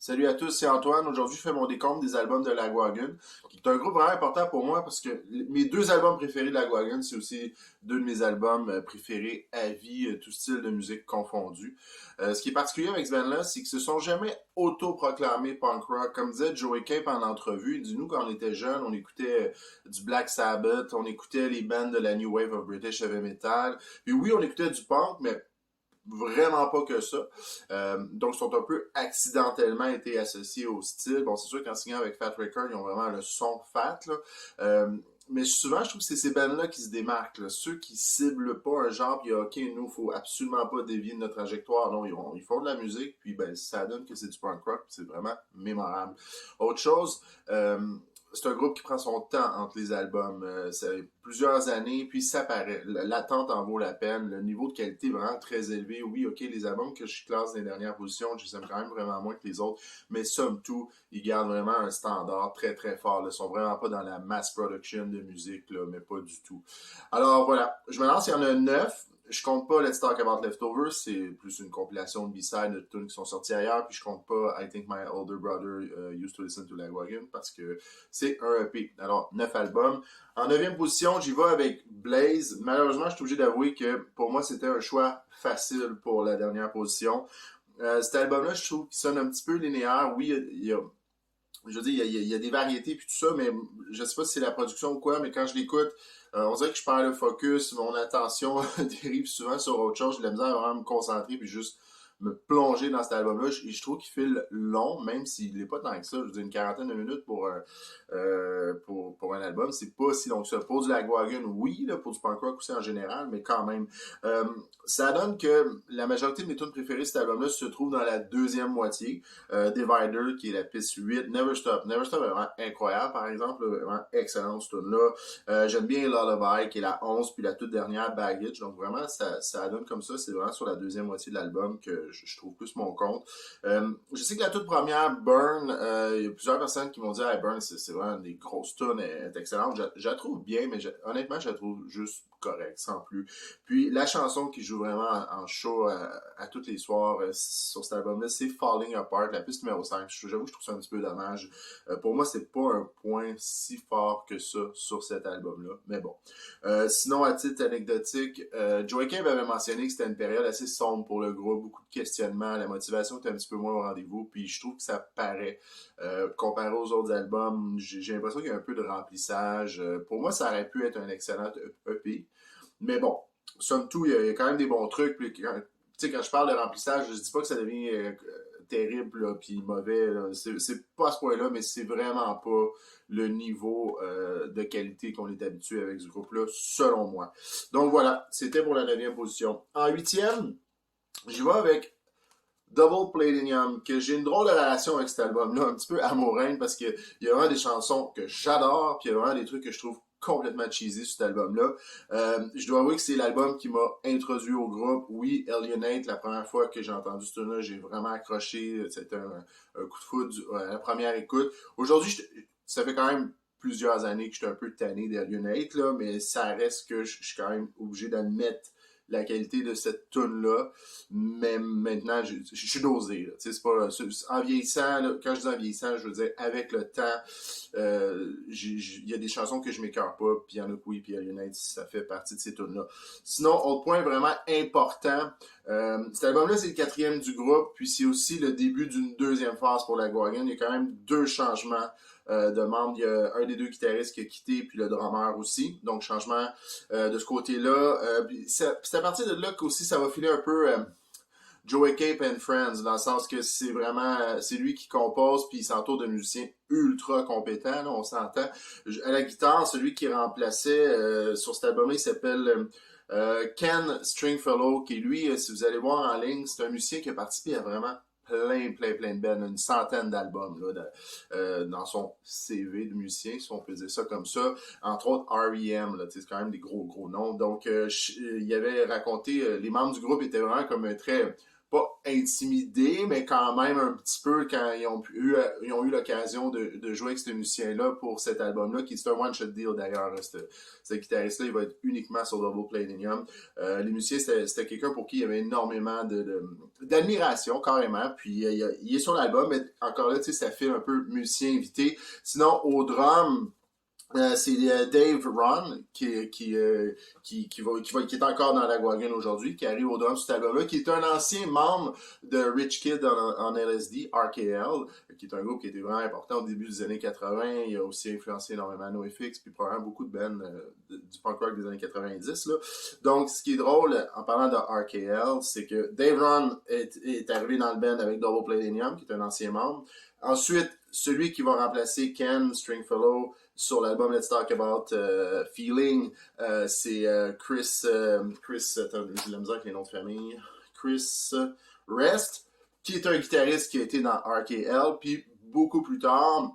Salut à tous, c'est Antoine. Aujourd'hui, je fais mon décompte des albums de Lagwagon, qui est un groupe vraiment important pour moi parce que mes deux albums préférés de Lagwagon, c'est aussi deux de mes albums préférés à vie, tout style de musique confondu. Ce qui est particulier avec ce band-là, c'est qu'ils se sont jamais auto-proclamés punk rock. Comme disait Joey Cape en entrevue, il dit nous, quand on était jeunes, on écoutait du Black Sabbath, on écoutait les bands de la New Wave of British Heavy Metal. Puis oui, on écoutait du punk, mais vraiment pas que ça. Donc, ils sont un peu accidentellement été associés au style. Bon, c'est sûr qu'en signant avec Fat Record, ils ont vraiment le son fat, là. Mais souvent, je trouve que c'est ces bands-là qui se démarquent, là. Ceux qui ciblent pas un genre, puis OK, nous, faut absolument pas dévier de notre trajectoire. Non, ils font de la musique, puis ben, ça donne que c'est du punk rock, c'est vraiment mémorable. Autre chose, c'est un groupe qui prend son temps entre les albums. C'est plusieurs années, puis ça paraît. L'attente en vaut la peine. Le niveau de qualité est vraiment très élevé. Oui, OK, les albums que je classe dans les dernières positions, je les aime quand même vraiment moins que les autres, mais somme tout, ils gardent vraiment un standard très, très fort. Ils sont vraiment pas dans la mass production de musique, là, mais pas du tout. Alors voilà, je me lance, il y en a 9. Je compte pas Let's Talk About Leftovers, c'est plus une compilation de B-sides de tunes qui sont sorties ailleurs, puis je compte pas I Think My Older Brother Used to Listen to Lagwagon parce que c'est un EP. Alors, 9 albums. En 9e position, j'y vais avec Blaze. Malheureusement, je suis obligé d'avouer que pour moi, c'était un choix facile pour la dernière position. Cet album-là, je trouve qu'il sonne un petit peu linéaire. Oui, je veux dire, il y a des variétés puis tout ça, mais je sais pas si c'est la production ou quoi, mais quand je l'écoute, on dirait que je perds le focus, mon attention dérive souvent sur autre chose, j'ai de la misère à vraiment me concentrer puis juste me plonger dans cet album-là. Je trouve qu'il file long, même s'il n'est pas tant que ça. Je veux dire, une quarantaine de minutes pour un album, c'est pas si long que ça. Pour du Lagwagon, oui, là, pour du punk rock aussi en général, mais quand même. Ça donne que la majorité de mes tunes préférées de cet album-là se trouvent dans la deuxième moitié. Divider, qui est la piste 8. Never Stop. Never Stop est vraiment incroyable, par exemple. Vraiment excellente, cette tune-là. J'aime bien Lullaby, qui est la 11, puis la toute dernière, Baggage. Donc vraiment, ça donne comme ça. C'est vraiment sur la deuxième moitié de l'album que je trouve plus mon compte. Je sais que la toute première, Burn, il y a plusieurs personnes qui m'ont dit hey, Burn, c'est vraiment des grosses tunes, elle est excellente. Je la trouve bien, mais honnêtement, je la trouve juste correcte, sans plus. Puis la chanson qui joue vraiment en show à tous les soirs sur cet album-là, c'est Falling Apart, la piste numéro 5. J'avoue que je trouve ça un petit peu dommage. Pour moi, c'est pas un point si fort que ça sur cet album-là. Mais bon. Sinon, à titre anecdotique, Joey Cape avait mentionné que c'était une période assez sombre pour le groupe, beaucoup de questionnements, la motivation était un petit peu moins au rendez-vous, puis je trouve que ça paraît. Comparé aux autres albums, j'ai l'impression qu'il y a un peu de remplissage. Pour moi, ça aurait pu être un excellent EP. Mais bon, somme tout, il y a quand même des bons trucs. Puis quand je parle de remplissage, je dis pas que ça devient terrible là, puis mauvais. Là. C'est pas à ce point-là, mais c'est vraiment pas le niveau de qualité qu'on est habitué avec ce groupe-là, selon moi. Donc voilà, c'était pour la 9e position. En 8e, j'y vais avec Double Platinum, que j'ai une drôle de relation avec cet album-là, un petit peu amoureuse, parce qu'il y a vraiment des chansons que j'adore, puis il y a vraiment des trucs que je trouve complètement cheesy sur cet album-là. Je dois avouer que c'est l'album qui m'a introduit au groupe. Oui, Alienate, la première fois que j'ai entendu ce tune-là, j'ai vraiment accroché. C'était un coup de foudre à la première écoute. Aujourd'hui, ça fait quand même plusieurs années que je suis un peu tanné d'Alienate, là, mais ça reste que je suis quand même obligé d'admettre la qualité de cette tune-là, mais maintenant, je suis dosé. C'est pas, en vieillissant, là, quand je dis en vieillissant, je veux dire avec le temps, il y a des chansons que je m'écœure pas, puis il y en a que oui, puis United, ça fait partie de ces tunes-là. Sinon, autre point vraiment important, cet album-là, c'est le 4e du groupe, puis c'est aussi le début d'une deuxième phase pour Lagwagon. Il y a quand même 2 changements de membres. Il y a un des 2 guitaristes qui a quitté, puis le drummer aussi. Donc, changement de ce côté-là. C'est à partir de là qu'aussi ça va filer un peu Joey Cape and Friends, dans le sens que c'est vraiment, c'est lui qui compose, puis il s'entoure de musiciens ultra compétents, là, on s'entend. À la guitare, celui qui remplaçait sur cet album-là, il s'appelle Ken Stringfellow, qui lui, si vous allez voir en ligne, c'est un musicien qui a participé à vraiment plein de bands, une centaine d'albums là, dans son CV de musicien, si on peut dire ça comme ça. Entre autres, R.E.M., là, c'est quand même des gros noms. Donc, il avait raconté, les membres du groupe étaient vraiment comme très pas intimidé, mais quand même un petit peu quand ils ont eu l'occasion de jouer avec ce musicien-là pour cet album-là, qui est un one-shot deal d'ailleurs. Ce guitariste-là, il va être uniquement sur Double Platinum. Les musiciens, c'était quelqu'un pour qui il y avait énormément d'admiration, carrément. Puis il est sur l'album, mais encore là, tu sais, ça fait un peu musicien invité. Sinon, au drum, c'est Dave Ron qui est encore dans la Wagon aujourd'hui, qui arrive au drum sur cet album-là, qui est un ancien membre de Rich Kid en LSD, RKL, qui est un groupe qui était vraiment important au début des années 80. Il a aussi influencé énormément NoFX, puis probablement beaucoup de bands du punk rock des années 90. Là. Donc, ce qui est drôle en parlant de RKL, c'est que Dave Ron est arrivé dans le band avec Double Platinum, qui est un ancien membre. Ensuite, celui qui va remplacer Ken Stringfellow sur l'album Let's Talk About Feeling, c'est Chris, attends, j'ai la misère avec les noms de famille, Chris Rest, qui est un guitariste qui a été dans RKL, puis beaucoup plus tard,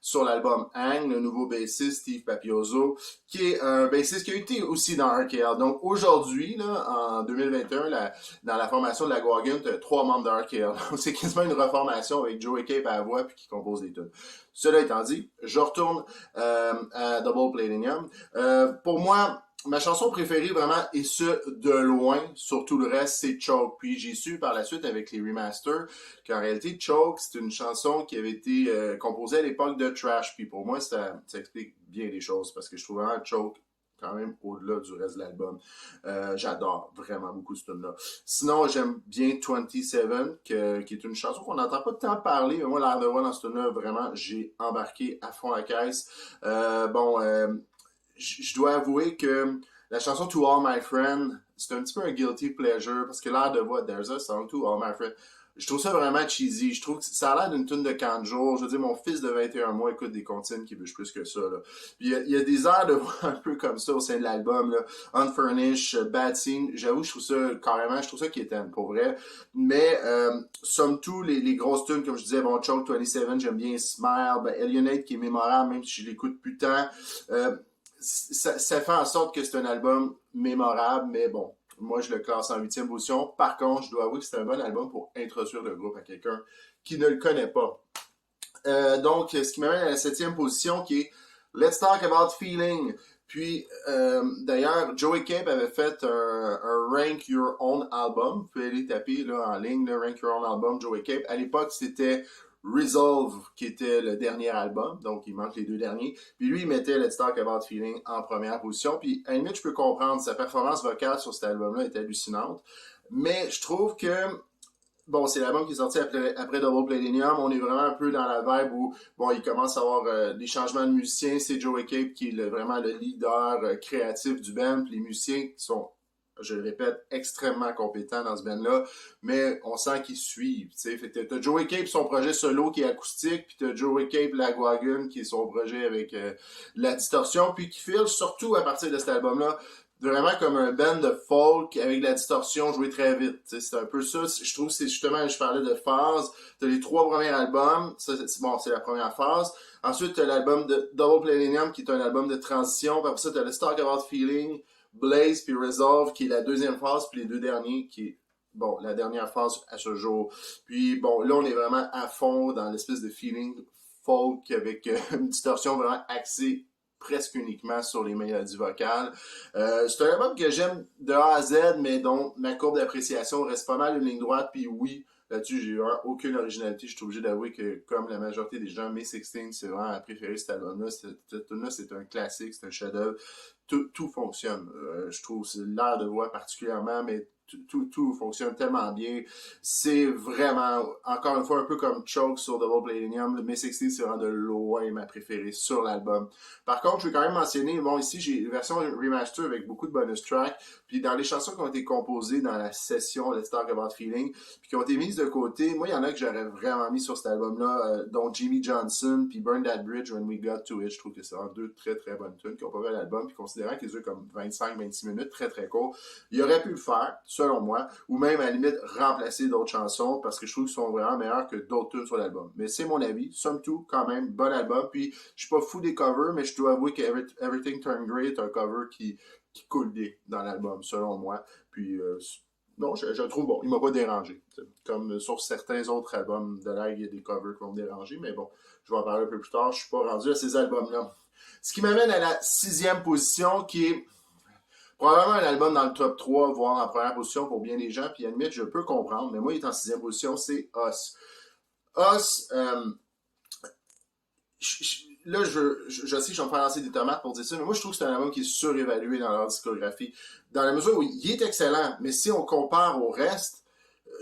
sur l'album Hang, le nouveau bassiste Steve Papiozzo, qui est un bassiste qui a été aussi dans RKL. Donc aujourd'hui, là, en 2021, dans la formation de la Wagon, tu as 3 membres de RKL. C'est quasiment une reformation avec Joey Cape à la voix puis qui compose les tunes. Cela étant dit, je retourne à Double Platinum. Pour moi, ma chanson préférée vraiment, et ce de loin, sur tout le reste, c'est Choke. Puis j'ai su par la suite avec les remasters qu'en réalité, Choke, c'est une chanson qui avait été composée à l'époque de Trash. Puis pour moi, ça explique bien les choses parce que je trouve vraiment Choke quand même au-delà du reste de l'album. J'adore vraiment beaucoup ce tune-là. Sinon, j'aime bien 27, qui est une chanson qu'on n'entend pas tant parler, mais moi, l'air de voix dans ce tune-là, vraiment, j'ai embarqué à fond la caisse. Je dois avouer que la chanson To All My Friends, c'est un petit peu un guilty pleasure, parce que l'air de voix, There's a song To All My Friends, je trouve ça vraiment cheesy. Je trouve que ça a l'air d'une tune de camp de jour. Je veux dire, mon fils de 21 mois écoute des comptines qui bûchent plus que ça. Là. Puis il y a des airs de voix un peu comme ça au sein de l'album. Là. Unfurnished, Bad Scene. J'avoue, je trouve ça carrément, je trouve ça quétaine, pour vrai. Mais, somme tout, les grosses tunes, comme je disais, bon, Choke 27, j'aime bien Smile, Alienate qui est mémorable, même si je l'écoute plus tant. Ça fait en sorte que c'est un album mémorable, mais bon, moi je le classe en 8e position. Par contre, je dois avouer que c'est un bon album pour introduire le groupe à quelqu'un qui ne le connaît pas. Donc, ce qui m'amène à la 7e position qui est Let's Talk About Feeling. Puis, d'ailleurs, Joey Cape avait fait un Rank Your Own Album. Vous pouvez aller taper là, en ligne, le Rank Your Own Album, Joey Cape. À l'époque, c'était Resolve, qui était le dernier album, donc il manque les 2 derniers. Puis lui, il mettait Let's Talk About Feeling en première position. Puis à la limite, je peux comprendre, sa performance vocale sur cet album-là est hallucinante. Mais je trouve que, bon, c'est l'album qui est sorti après Double Platinum. On est vraiment un peu dans la vibe où, bon, il commence à avoir des changements de musiciens. C'est Joey Cape qui est vraiment le leader créatif du band. Puis les musiciens qui sont, je le répète, extrêmement compétent dans ce band-là, mais on sent qu'ils suivent, tu sais. Fait que t'as Joey Cape, son projet solo qui est acoustique, puis t'as Joey Cape Lagwagon qui est son projet avec la distorsion, puis qui file surtout à partir de cet album-là, vraiment comme un band de folk avec la distorsion jouée très vite. T'sais. C'est un peu ça, je trouve que c'est justement, je parlais de phase, t'as les 3 premiers albums, ça, c'est la première phase. Ensuite, t'as l'album de Double Platinum qui est un album de transition, puis après ça, t'as Let's Talk About Feeling, Blaze puis Resolve qui est la 2e phase, puis les 2 derniers qui est, bon, la dernière phase à ce jour. Puis bon, là on est vraiment à fond dans l'espèce de feeling folk avec une distorsion vraiment axée presque uniquement sur les mélodies vocales. C'est un album que j'aime de A à Z, mais dont ma courbe d'appréciation reste pas mal une ligne droite, puis oui, là-dessus, j'ai eu aucune originalité. Je suis obligé d'avouer que, comme la majorité des gens, May 16, c'est vraiment à préférer cet album-là. Cet album-là, c'est un classique, c'est un chef-d'œuvre. Tout fonctionne. Je trouve l'air de voix particulièrement, mais tout fonctionne tellement bien. C'est vraiment, encore une fois, un peu comme Choke sur Double Platinum. Le May 16, c'est vraiment de loin ma préférée sur l'album. Par contre, je vais quand même mentionner, bon, ici, j'ai une version remaster avec beaucoup de bonus tracks. Puis dans les chansons qui ont été composées dans la session Let's Talk About Feeling, puis qui ont été mises de côté, moi, il y en a que j'aurais vraiment mis sur cet album-là, dont Jimmy Johnson, puis Burn That Bridge When We Got To It. Je trouve que c'est vraiment 2 très très bonnes tunes qui ont pas vu l'album, puis considérant qu'ils ont comme 25-26 minutes, très très court, il aurait pu le faire, selon moi, ou même à la limite remplacer d'autres chansons, parce que je trouve qu'ils sont vraiment meilleurs que d'autres tunes sur l'album. Mais c'est mon avis, somme tout, quand même, bon album, puis je suis pas fou des covers, mais je dois avouer que Everything Turned Grey est un cover qui coule bien dans l'album, selon moi. Puis non, je le trouve bon. Il m'a pas dérangé. Comme sur certains autres albums de Lag, il y a des covers qui vont me déranger, mais bon, je vais en parler un peu plus tard. Je suis pas rendu à ces albums-là. Ce qui m'amène à la 6e position, qui est probablement un album dans le top 3, voire en première position pour bien des gens, puis à la limite, je peux comprendre, mais moi, il est en 6e position, c'est Us. Us, là, je sais que je vais me faire lancer des tomates pour dire ça, mais moi, je trouve que c'est un album qui est surévalué dans leur discographie. Dans la mesure où il est excellent, mais si on compare au reste,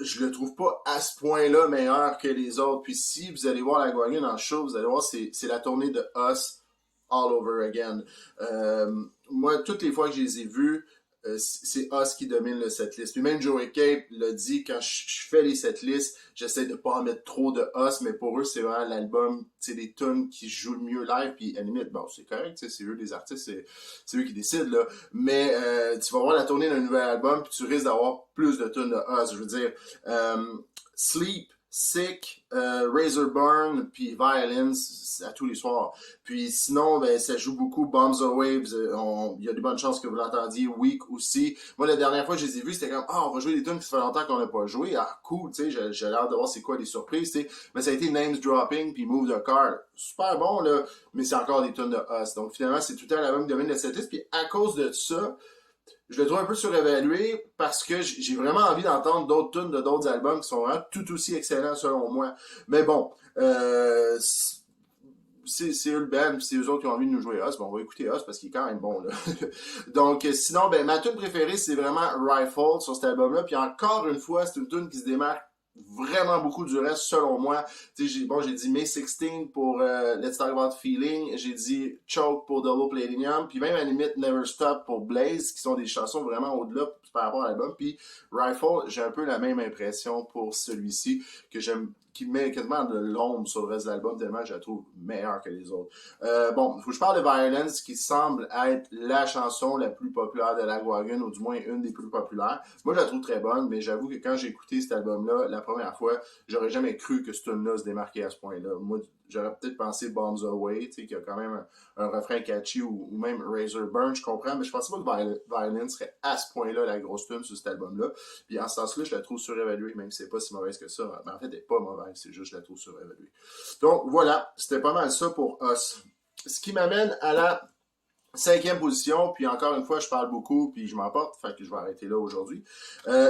je le trouve pas à ce point-là meilleur que les autres. Puis si vous allez voir la Guardian dans le show, vous allez voir, c'est la tournée de Us all over again. Moi, toutes les fois que je les ai vus, c'est Us qui domine le setlist. Puis même Joey Cape l'a dit, quand je fais les setlists, j'essaie de pas en mettre trop de Us, mais pour eux, c'est vraiment l'album, c'est les tunes qui jouent le mieux live, puis à la limite, bon, c'est correct, c'est eux les artistes, c'est eux qui décident, là. Mais tu vas voir la tournée d'un nouvel album, puis tu risques d'avoir plus de tunes de Us. Je veux dire, Sleep, Sick, Razorburn, puis Violence à tous les soirs. Puis sinon, ben, ça joue beaucoup Bombs Away. Il y a de bonnes chances que vous l'entendiez. Weak aussi. Moi, la dernière fois que je les ai vus, c'était comme, on va jouer des tunes qui ça fait longtemps qu'on n'a pas joué. Ah, cool, tu sais, j'ai l'air de voir c'est quoi les surprises, tu sais. Mais ça a été Names Dropping, puis Move the Car. Super bon, là, mais c'est encore des tunes de Us. Donc finalement, c'est tout le temps l'album qui domine le setlist. Puis à cause de ça, je le trouve un peu surévalué parce que j'ai vraiment envie d'entendre d'autres tunes de d'autres albums qui sont vraiment tout aussi excellents selon moi. Mais bon, c'est eux le band, c'est eux autres qui ont envie de nous jouer Us. Bon, on va écouter Us parce qu'il est quand même bon, là. Donc, sinon, ben, ma tune préférée, c'est vraiment Rifle sur cet album-là. Puis encore une fois, c'est une tune qui se démarque vraiment beaucoup du reste, selon moi. J'ai dit May 16 pour Let's Talk About Feeling, j'ai dit Choke pour Double Platinum, puis même à la limite Never Stop pour Blaze, qui sont des chansons vraiment au-delà par rapport à l'album. Puis Rifle, j'ai un peu la même impression pour celui-ci, que j'aime, qui met quasiment de l'ombre sur le reste de l'album, tellement je la trouve meilleure que les autres. Bon, il faut que je parle de Violence, qui semble être la chanson la plus populaire de Lagwagon, ou du moins une des plus populaires. Moi, je la trouve très bonne, mais j'avoue que quand j'ai écouté cet album-là, la première fois, j'aurais jamais cru que ce tune-là se démarquait à ce point-là. Moi, j'aurais peut-être pensé Bombs Away, tu sais, qui a quand même un refrain catchy, ou même Razorburn, je comprends, mais je pensais pas que Violence serait à ce point-là la grosse tune sur cet album-là. Puis en ce sens-là, je la trouve surévaluée, même si c'est pas si mauvaise que ça. Mais en fait, elle est pas mauvaise, c'est juste que je la trouve surévaluée. Donc voilà, c'était pas mal ça pour Us. Ce qui m'amène à la 5e position, puis encore une fois, je parle beaucoup, puis je m'emporte, fait que je vais arrêter là aujourd'hui.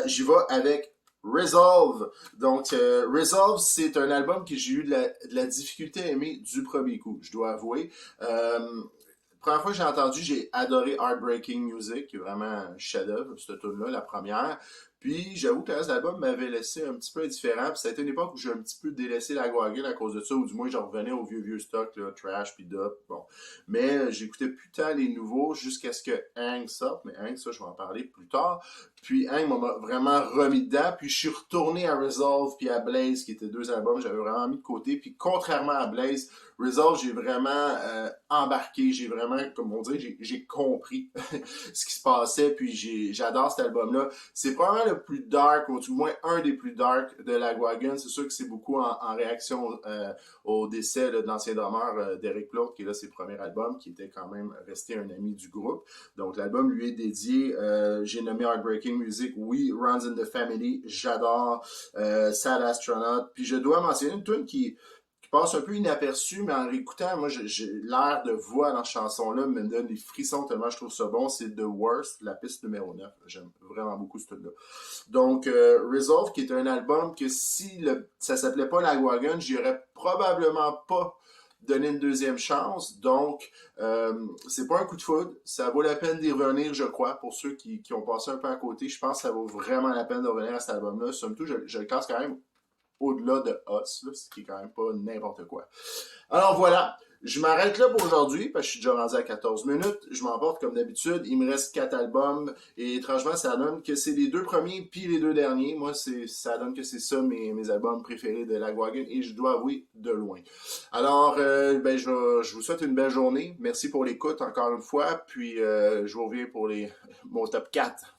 J'y vais avec Resolve. Donc, Resolve, c'est un album que j'ai eu de la difficulté à aimer du premier coup, je dois avouer. Première fois que j'ai entendu, j'ai adoré Heartbreaking Music, qui est vraiment un chef-d'œuvre, cette tune-là, la première. Puis, j'avoue que le reste de l'album m'avait laissé un petit peu indifférent. Puis, ça a été une époque où j'ai un petit peu délaissé la Guardian à cause de ça, ou du moins, j'en revenais au vieux stock, là, Trash, puis Dub, bon. Mais j'écoutais plus tant les nouveaux jusqu'à ce que Hang sorte. Mais Hang, ça, je vais en parler plus tard. Puis, Hang m'a vraiment remis dedans. Puis, je suis retourné à Resolve puis à Blaze, qui étaient deux albums que j'avais vraiment mis de côté. Puis, contrairement à Blaze, Resolve, j'ai vraiment embarqué, j'ai vraiment, comme on dit, j'ai compris ce qui se passait, puis j'adore cet album-là. C'est probablement le plus dark, ou du moins un des plus dark de Lagwagon. C'est sûr que c'est beaucoup en réaction au décès là, de l'ancien drummer d'Eric Plourde, qui est là ses premiers albums, qui était quand même resté un ami du groupe. Donc l'album lui est dédié. J'ai nommé Heartbreaking Music, oui, Runs in the Family, j'adore, Sad Astronaut. Puis je dois mentionner une tune qui passe un peu inaperçu, mais en réécoutant, moi, j'ai l'air de voix dans cette chanson-là, me donne des frissons tellement je trouve ça bon. C'est The Worst, la piste numéro 9. J'aime vraiment beaucoup ce truc-là. Donc, Resolve, qui est un album que si ça s'appelait pas Lagwagon, j'y aurais probablement pas donné une deuxième chance. Donc, c'est pas un coup de foudre. Ça vaut la peine d'y revenir, je crois, pour ceux qui ont passé un peu à côté. Je pense que ça vaut vraiment la peine de revenir à cet album-là. Somme toute, je le casse quand même au-delà de Us, là, ce qui est quand même pas n'importe quoi. Alors voilà, je m'arrête là pour aujourd'hui, parce que je suis déjà rendu à 14 minutes. Je m'emporte comme d'habitude. Il me reste 4 albums, et étrangement, ça donne que c'est les 2 premiers puis les 2 derniers. Moi, ça donne que c'est ça mes albums préférés de Lagwagon, et je dois avouer, de loin. Alors, je vous souhaite une belle journée. Merci pour l'écoute, encore une fois, puis je vous reviens pour mon top 4.